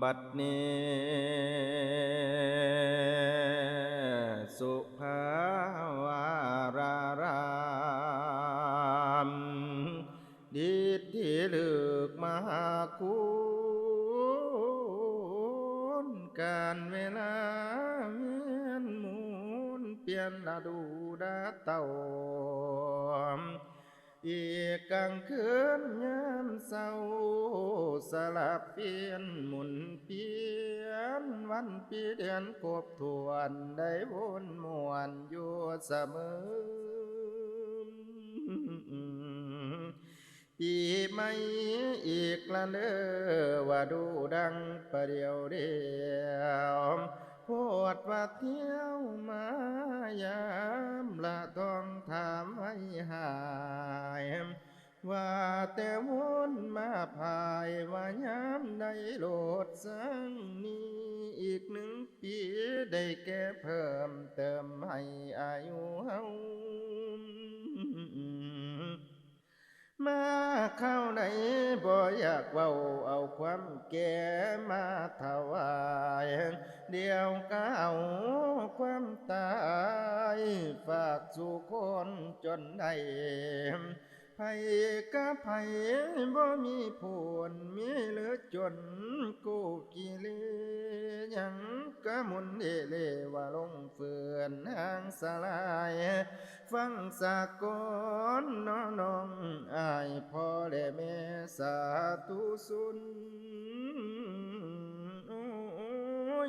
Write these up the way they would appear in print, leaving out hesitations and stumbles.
บัดนี้สุภาวารารามดีที่เลือกมาคุณการเวลาเวียนหมุนเปลี่ยนฤดูดาเต่าอีกกลางคืนยามเศร้าสลับเปลี่ยนหมุนเปลี่ยนวันปีเดือนครบถ้วนได้วนมวนอยู่เสมอปีใหม่อีกละเด้อว่าดูดังประเดียวเดียวโพดว่าเที่ยวมายามละต้องถามให้หายว่าแต่วนมาภายว่ายามได้โลดสังนี้อีก1 ปีได้แก่เพิ่มเติมให้อายุเฮามาเข้าไหนบ่อยากเว้าเอาความแก่มาถวายเดี๋ยวก็เอาความตายฝากสู่คนจนได้ไผก็ไผบ่มีผลมีเหลือจนกู้กิเลสหยังก็หมุนเอเลว่าลงเฟือนหางสลายฟังสากลน้องอายพ่อและแม่สาธุสุนโอ้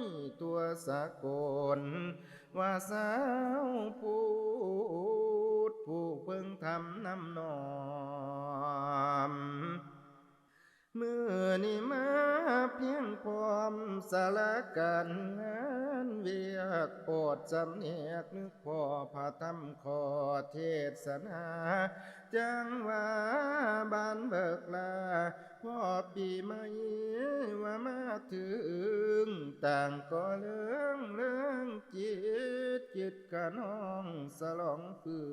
ยตัวสากลว่าสาวผู้เพิ่งทำน้ำนอมมือนี้มาเพียงพร้อมสารการงานเวียกโปรดสำเนียกนึกพ่อพระธรรมขอเทศนาจังว่าบ้านเบิกลาพ่อปีใหม่ว่ามาถึงต่างก็เรื่องจิตกะน้องสลองเพื่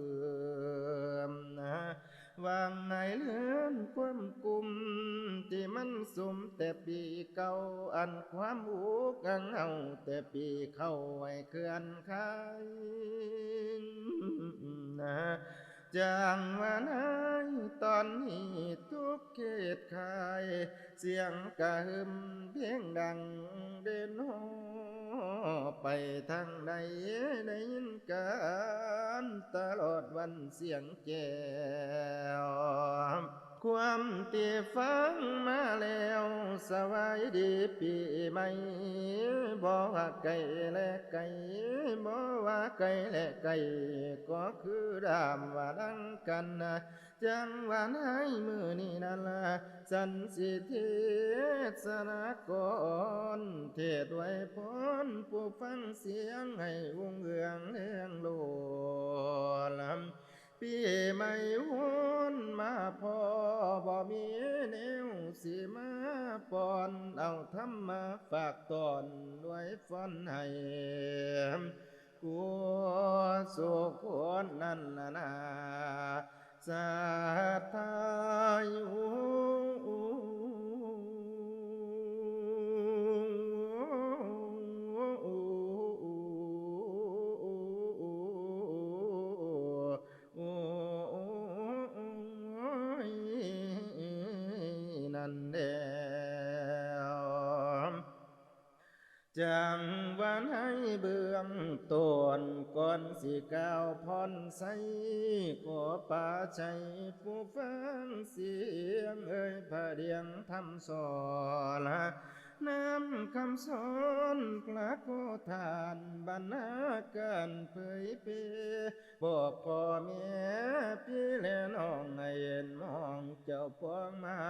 อมนะวางในเลือนความกุมที่มันสุมแต่ปีเก่าอันความอุกังเอาแต่ปีเข้าไว้เขื่อนคายนะจางว่านายตอนนี้ทุกเขตคายเสียงกระหึ่มเพียงดังเดินหอไปทางใดได้ยินกันตลอดวันเสียงแจ้วความที่ฟังมาแล้วสบายดีปีใหม่บ่ว่าไก่และไก่บ่ว่าไก่และไก่ก็คือดามว่าดังกันนะจังหวานให้มือนี่นั่นละสันสิเทศนาก่อนเทศไว้พรผู้ฟังเสียงให้วงเอืองเลื่องโลลำปีใหม่วนมาพอบ่มีแนวสิมาปอนเอาธรรมาฝากตอนด้วยฟ้อนให้กูสุขคนนั้นนาสาธายุนั่นแหละจังวันให้เบื้องต้นก่อนสิก้าวพรใสขอป่าใจผู้ฟังเสียงเอ่ยพระเดียงทำสอนนำคำสอนพระโคทานบรรณาการเผยเผยบอกพ่อแม่พี่และน้องให้เห็นมองเจ้าพวงไม้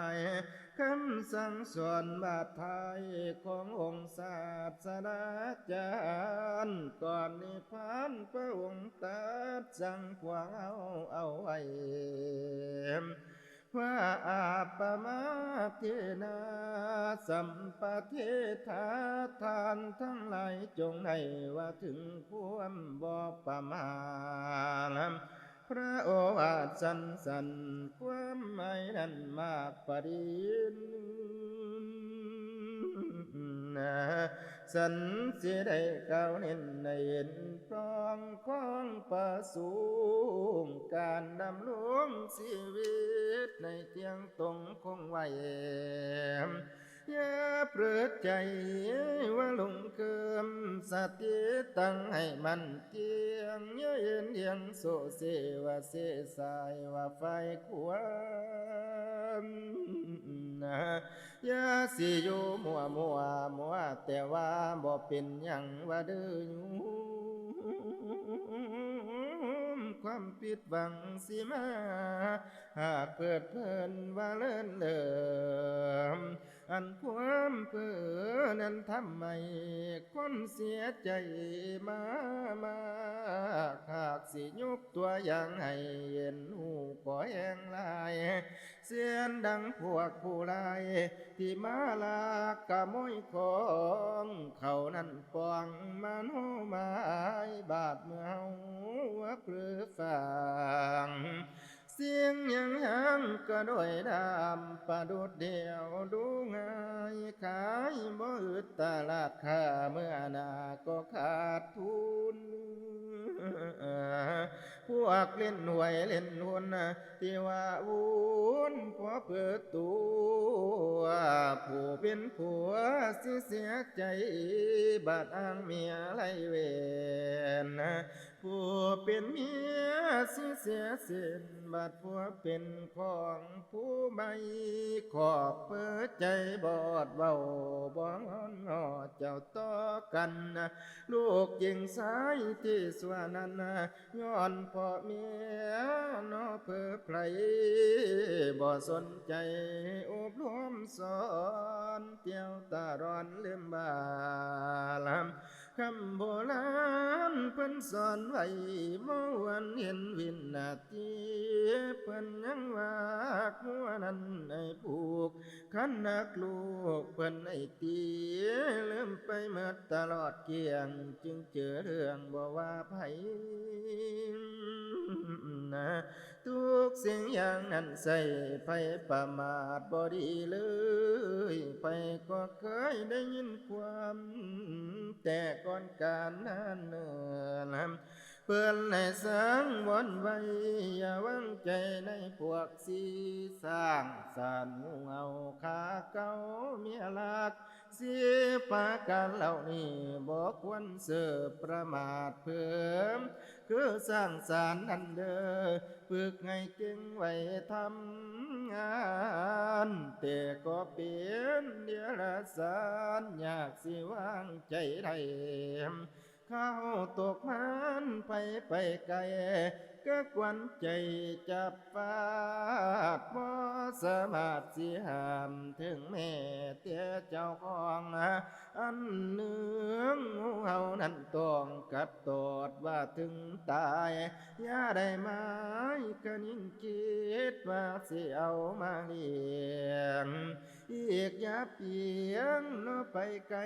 คำสั่งสอนบาทไทยขององค์ศาสดาจารย์ก่อนนิพพานพระองค์ตรัสสั่งพวกเอาไว้ว่าอาปมาเทนาสัมปเทธาทานทั้งหลายจงให้ว่าถึงความบ่ประมาณพระโอวาทสันความหมายนั้นมากปริญ สันสิได้ก้าวเน้นในเห็นพร้อมของประสูงการดำรงชีวิตในเที่ยงตรงคงไว้อย่าเปลือใจว่าลงเคิมสติตั้งให้มันเที่ยงอย่าเย็นเอียงโซเสว่าเสสายว่าไฟความอย่าสิอยู่มัวแต่ว่าบ่เป็นหยังว่าเด้อความผิดหวังสิมาหากเปิดเพิ่นว่าเลินเลิมอันความเพ้อนั้นทำไมคนเสียใจมาหากสิยกตัวอย่างให้เห็นหูก็แห้งลายเสียนดังพวกผู้ลายที่มาลากกะม้อยของเขานั้นปองมาโนไม้บาดเมื่อว่าเปลือฝางเสียงยังก็ด้วยดำประดุดเดียวดูง่ายขายบ่อึดตลาดค่าเมื่อนาก็ขาดทุนพวกเล่นหวยเล่นหุ้นที่ว่าวุ่นพอเปิดตัวผู้เป็นผัวสิเสียใจบาดอ้างเมียไล่เวรผู้เป็นเมียสิเสียสินบาดผัวเป็นของผู้ไม่ขอบเปิดใจบอดเบาบ่งอนเจ้าต่อกันลูกยิงสายที่สวนั้นย้อนพ่อเมียน้อเพื่อไพรบ่สนใจอบรมสอนเที่ยวตาร้อนลืมบาลคำโบราณเพิ่นสอนไว้บ่วันเห็นวินาทีเพิ่นยังว่าหัวนั้นให้ผูกขันนักลูกเพิ่นให้ตีลืมไปเมื่อตลอดเกียงจึงเจอเรื่องบ่ว่าไผทุกสิ่งอย่างนั้นใส่ไปประมาทบ่ดีเลยไปก็เคยได้ยินความแต่ก่อนการนั้นเนิ่นเพื่อนให้สังวนไว้อย่าหวังใจในพวกสีสร้างสรรค์งูเอาขาเก่าเมียลักเสียปาการเหล่านี้บ่ควรเสือประมาทเพิ่มคือสร้างสรรค์นั่นเด้อฝึกให้เก่งไว้ทำงานแต่ก็เปลี่ยนเดียรสารอยากสิวางใจได้เข้าตกมันไปไกลก็กวนใจจับฟาดบ่สามารถสิห้ามถึงแม่เตี้ยเจ้าของอันเนื้องงูเห่านั้นต้องกัดตอดว่าถึงตายอย่าได้ไม้ก็นิ่งคิดว่าสิเอามาเลี้ยงอีกอย่าเปียงเนาะไปไกล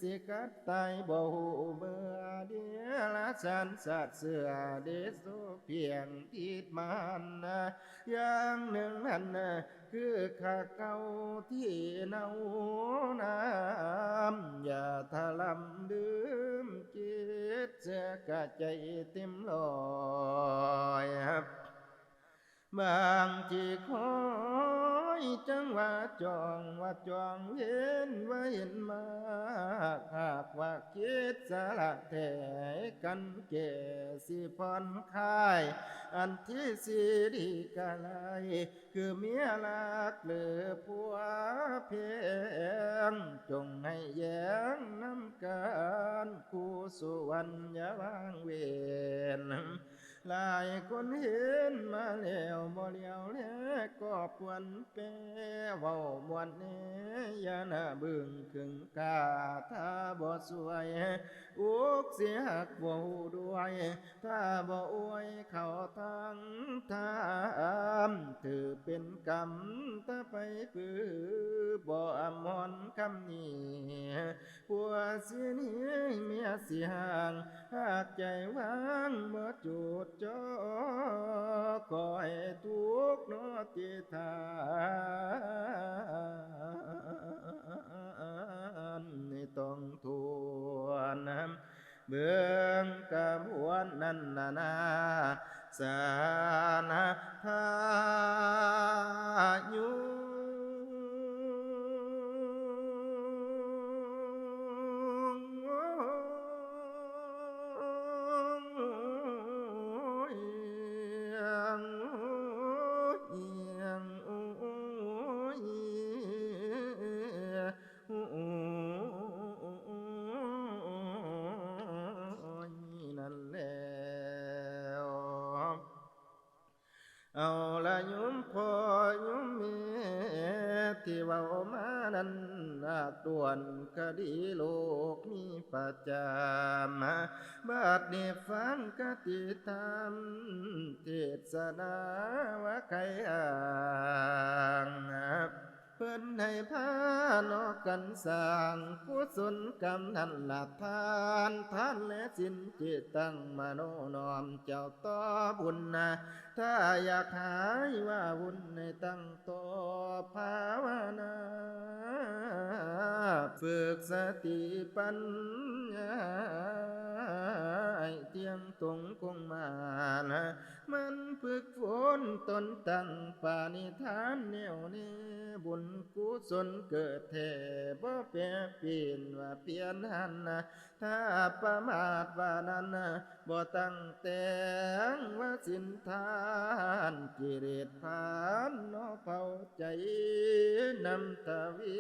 สิกัดตายบ่หูเมื่อเดียละฉันสัตว์เสือเดโซเพียงติดมันอย่างหนึ่งนั้นคือข้าเก่าที่เนาน้ำอย่าทะลำดื่มกิดเสียกะใจเต็มลอยบางที่คอยจังว่าจองเห็นว่าเห็นมาหากว่าคิดสาระแท้กันแก่สิพรคายอันที่สิดีกะไลคือเมียลักหรือผัวเพียงจงให้แย้งน้ำกันคู่สุวรรณอย่าวางเวรหลายคนเห็นมาแล้วบ่เลียวแลก็ปวนแปรเว้ามวนเนยานาบึงขึงกาถ้าบ่สวยอุกเสียหักบ่ฮู้ด้วยถ้าบ่อวยเข้าทางทามถือเป็นกรรมถ้าไปปื้อบ่อำมอนคำนี้ผัวสิหนีเมียสิห่างหากใจว่างบ่จุดจ่อขอให้ทุกข์นอติทานในต้องทุ เบื้องกำหวนนั้นนาสานาพายุนั่นแล้วเอาละโยมพ่อโยมแม่ที่เว้ามานั้นต่วนคดีโลกมีประจำบัดนี้ฟังกติธรรมเทศนาว่าใครอ่างเพิ่นให้พานอกกันสร้างกุศลกรรมนั่นละทานและสินจิตตั้งมโนน้อมเจ้าต่อบุญถ้าอยากหายว่าบุญในตั้งต่อภาวนาฝึกสติปัญญาให้เที่ยงตรงคงมามันฝึกฝนตนตั้งปานิธานแนวแน่บุญกุศลเกิดแท้บ่แปรเปลี่ยนว่าเปลี่ยนหันถ้าประมาทว่านั้นบ่ตั้งแต่งว่าสินทานกิเลสผ่านเผาใจนำตะวิ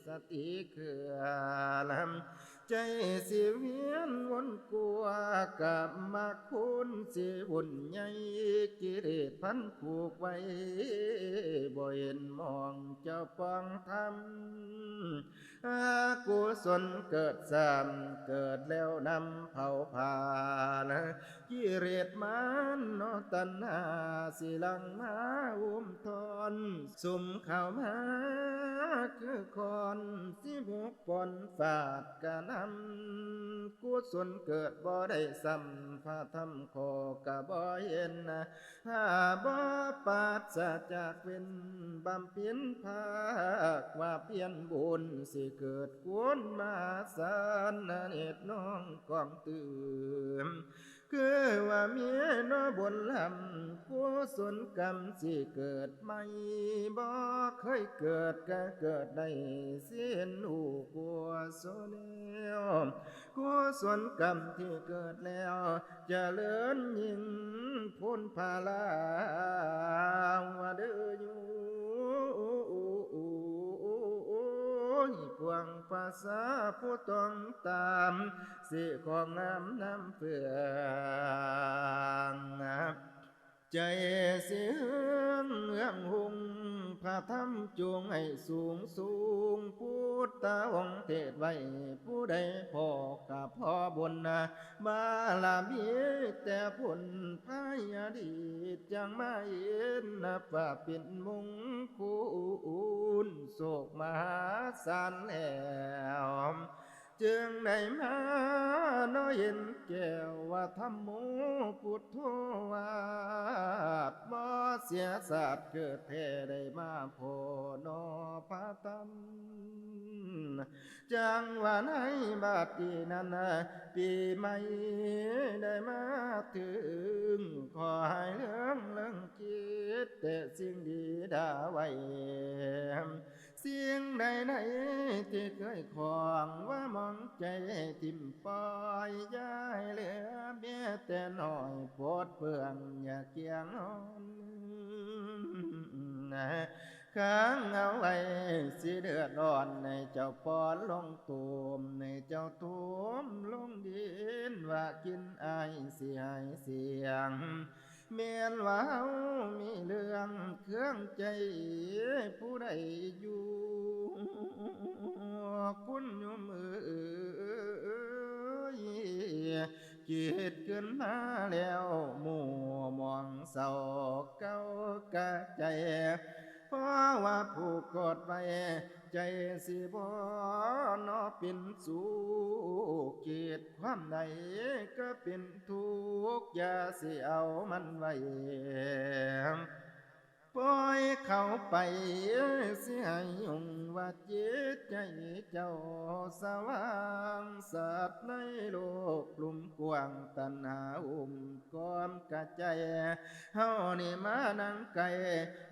สติเขื่อนใจสิเวียนวนกลัวกับมาคุณสิวุ่นใหญ่กิเลสพันผูกไว้บ่เห็นมองเจ้าปองทำกุศลเกิดซ้ำเกิดแล้วนำเผาผ่านกิเลสมันตัณหาสิลังมาทอนสุ่มเข้ามาคือคน16 ปนฝาดกะนำกุศลเกิดบ่ได้ซ้ำพระธรรมขอกะบ่เห็นถ้าบ่ปราศจากเป็นบำเพ็ญภาคว่าเพียรบุญสิเกิดกวนมาสานเนตรน้องกองตื่มคือว่าเมียน้อบนลำกุศลกรรมสิเกิดไม่บ่เคยเกิดก็เกิดได้เสียนหูกุศลกุศลกรรมที่เกิดแล้วเจริญยิ่งพ้นภาลาว่าเด้ออยู่พวงภาษาผู้ต้องตามสิของงามน้ำเฟืองใจเสียงเอื้องหุงพระธรรมจวงให้สูงพุทธองค์เทศไว้ผู้ใดพอกับพอบนบาลามีแต่ผลพายอดีตจังมาเห็นฝ่าเป็นมุงคุณโศกมหาศาลแล้วจึงได้มาน้อยเห็นแก้วว่าธรรมโมพุทโธวาดบ่เสียศาสตร์เกิดแท้ได้มาโพนอพระธรรมจังว่าในบาดที่นั้นปีใหม่ได้มาถึงขอให้เรื่องคิดแต่สิ่งดีดาไว้เสียงใดที่เคยขวางว่ามองใจทิมปล่อยย้ายเหลือเบี้ยแต่น้อยปวดเปื่องอย่าเกียงอ่อนค้างเอาไว้สิเดือดร้อนในเจ้าปอนลงตูมในเจ้าตูมลงดินว่ากินไอเสียเสียงเมียนว่าเฮามีเรื่องเครื่องใจผู้ใดอยู่คุณโยมคิดขึ้นมาแล้วหมู่มองเศร้าเก้ากะใจเพราะว่าผูกกดไว้ใจสิบ่นอเป็นสุขคิดความใดก็เป็นทุกข์อย่าสิเอามันไว้ ปล่อยเขาไปเสียยุ่งว่าจิตใจเจ้าสว่างสัตว์ในโลกกลุ่มกว้างตัณหาก้อมกระใจเฮานี่มานั่งไก่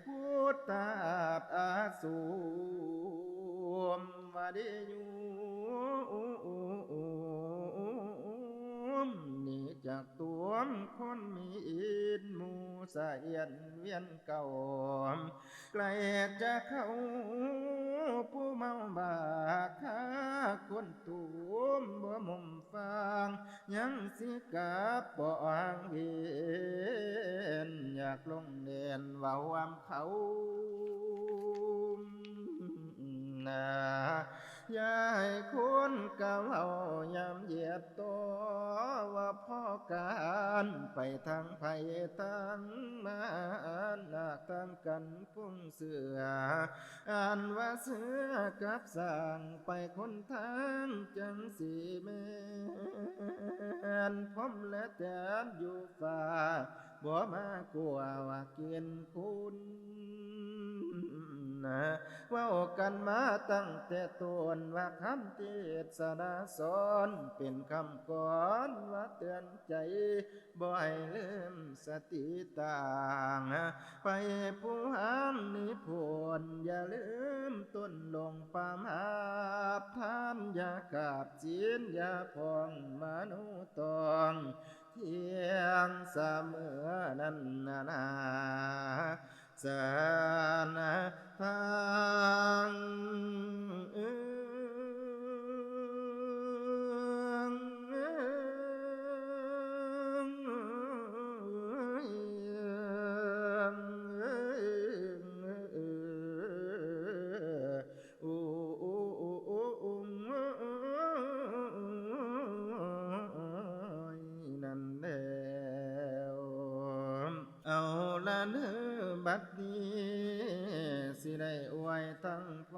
พุทธาสอาสูมว่าได้อยู่นี่จากตัวมคนมีอินหมูสะเอียนเวียนเก่าไกลจะเข้าผู้เมาบาค้าคนตูมบ่มุมฟังยังสิกาปองเวียนอยากลงเด่นว่าวามเขานาอย่าให้คุณกะเว้ายามเหยียดตัวว่าพ่อการไปทางไผทางมาหนักทางกันพุ่งเสืออ่านว่าเสือกับสร้างไปคนทางจังสีแม่นพมและแตนอยู่ฝ่าบ่มากลัวว่าเกียนคุณเว้ากันมาตั้งแต่ต้นว่าคำเทศนาสอนเป็นคำก่อนว่าเตือนใจบ่ให้ลืมสติต่างไปผู้หามนิพนธ์อย่าลืมต้นลงปามหาทานอย่ากาบจีนอย่าพองมนุตองเที่ยงเสมอนั้นนาสนาทางนั่นแล้วเอาละเนื้อบัดนี้สิได้อวยทั้งพ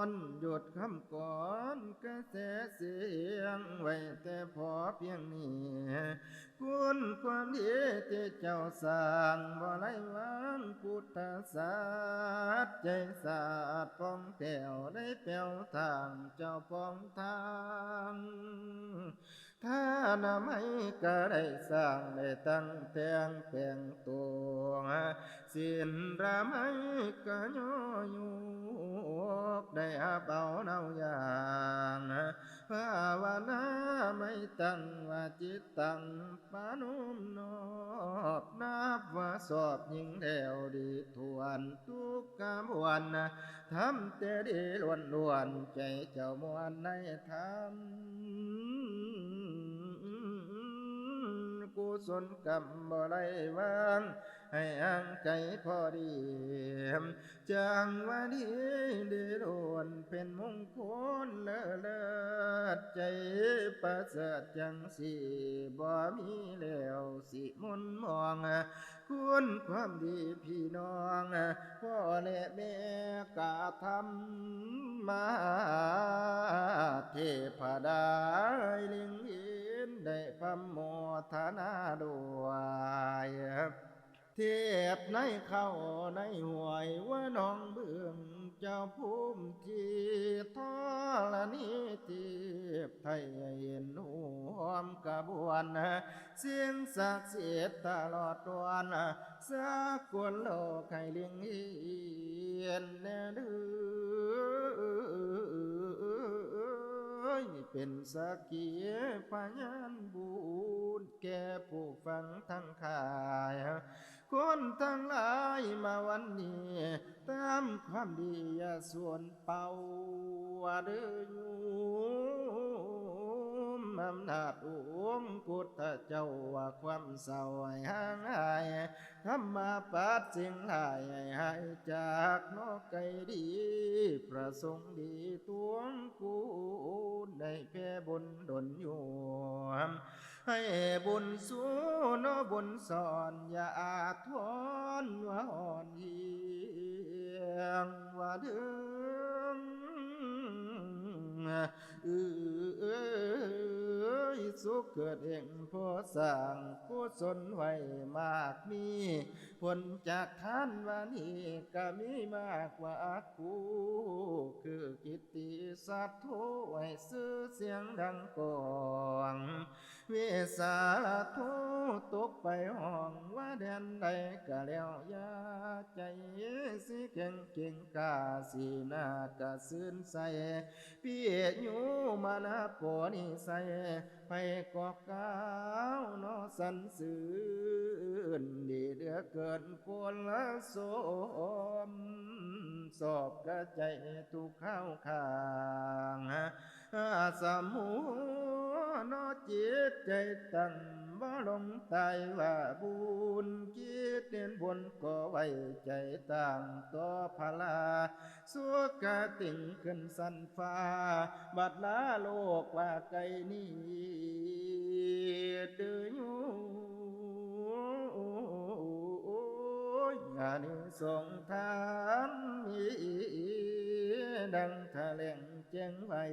รหยุดคำก่อนกระแสเสียงไว้แต่พอเพียงนี้คุณความดีที่เจ้าสร้างบ่ไร้วางพุทธศาสตร์ใจศาสตร์ป้องแผ่วได้แผ่วทางเจ้าป้องทางถ้านาไม่ก็ได้สร้างได้ตั้งแต่งแปลงตัวสินราไม่ก็ย่ออยู่ได้อาเบาเนาอย่างภาวนาไม่ตั้งว่าจิตตั้งปานุมนอบนับว่าสอบยิ่งแล้วดีทวนทุกกะมวลทำแต่ดีล้วนใจเจ้ามวลในธรรมกุศลกรรมบ่ได้วางให้อ่างใจพอดีจังว่าดีดีล้วนเป็นมงคลเลิศใจประเสริฐจังสิบ่มีแล้วสิมุนมองคุณความดีพี่น้องพ่อและแม่กาทำมาเทพดาลิงอินได้พำโมทนาด้วยเทียบในเข้าในห่วยว่าน้องเบื้องเจ้าภูมิที่ทอละนี้เทียบไทยเห็นหวมกระบวนเสียงศักดิ์สิทธิ์ตลอดวันสากลโลกให้เลี้ยงเฮียนแน่เดือเป็นสักขีพยานบุญแก่ผู้ฟังทั้งข่ายคนทั้งหลายมาวันนี้ตามความดีอย่าส่วนเป่าว่าเด้ออยู่อำนาจองค์พุทธเจ้าว่าความเศร้าให้ห่างหายธรรมปัดสิ่งหายให้หายจากนอกไกลดีประสงค์ดีตวงกูได้แพ่บนดลอยู่ให้บุญสู้นอบุญสอนอย่าอาทรว่าอ่อนเอียงว่าเดิมส สุขเกิดเองผู้สร้างกุศลไว้มากมีผลจากทานวานีก็มีมากกว่ากูคือกิตติสัตโธไว้ซื้อเสียงดังกองวิสาโทตกไปห้องว่าแดนใดก็แล้วยาใจสิเก่งเก่งกาสีนากะซื่นใสพี่อยู่มานาปอนิใสไปกอกก้าวนอสันสื่นดีเดือเกินคนละสมสอบกระใจทุกข้าวข้างสมูนอจิตใจตั้งบ่ลงตายว่าบุญคิดเดินบนก็ไว้ใจตั้งต่อพลาสุกติ่งขึ้นสันฟ้าบัดลาโลกว่าไกลนี้เดืออยู่งานนี้ส่งทานมีดังทะเลงแจ้งไว้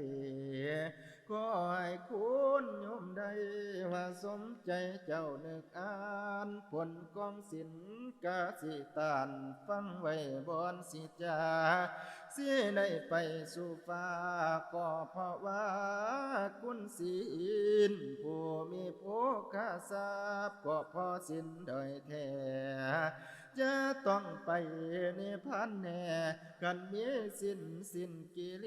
ก็ให้คุณโยมได้ว่าสมใจเจ้านึกอ่านผลกองสินกาสิตานฟังไว้บอนสิจาสิได้ไปสู่ฟ้าก็เพราะว่าคุณศีลผู้มีโภคทรัพย์ก็พอสินโดยแท้จะต้องไปนิพพานแน่กันมีสิ้นกิเล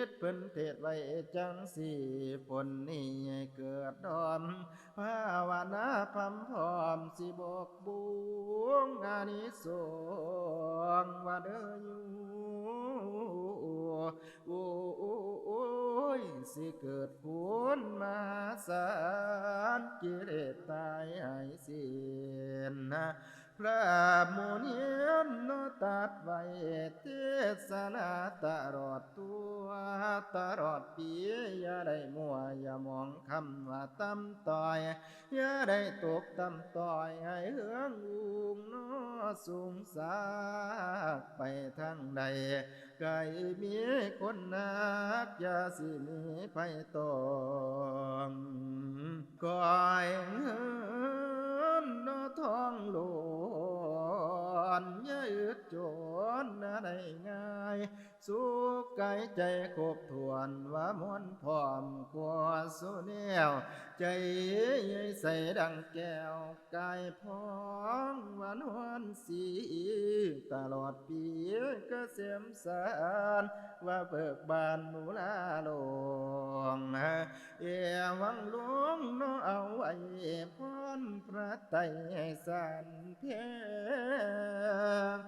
สเพิ่นเทศไว้จังสี่ผลนี้เกิดดอมภาวนาพำพร้อมสิบอกบุงอานิสงส์ว่าเด้ออยู่โอ้ยสิเกิดผลมาสารกิเลสตายหายสิ้นพระมุนีนตัดไว้เทศนาตลอดตัวตลอดปีอย่าได้มัวอย่ามองคำว่าตำต่อยอย่าได้ตกตำต่อยให้เหืองอุงนอสูงสากไปทางใดไก่มีคนนักอย่าสิมีไผตองก่อยเงินนอทองหลวนอย่าอึดจนได้ง่ายสุขกายใจครบถ้วนว่ามวนพร้อมกว่าสุแนวใจใส่ดังแก้วกายพองหวานหวานสีตลอดปีเกษมสารว่าเบิกบานมูลาโลงเอวังหลวงน้อเอาไว้พรพระไตรสารเพ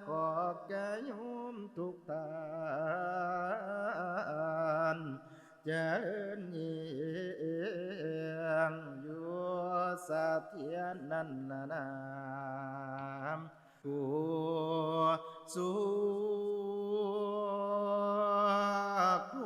ขอแก่โยมทุกท่านเจริญยิ่งอยู่สะเทียนนันนามผู้สุข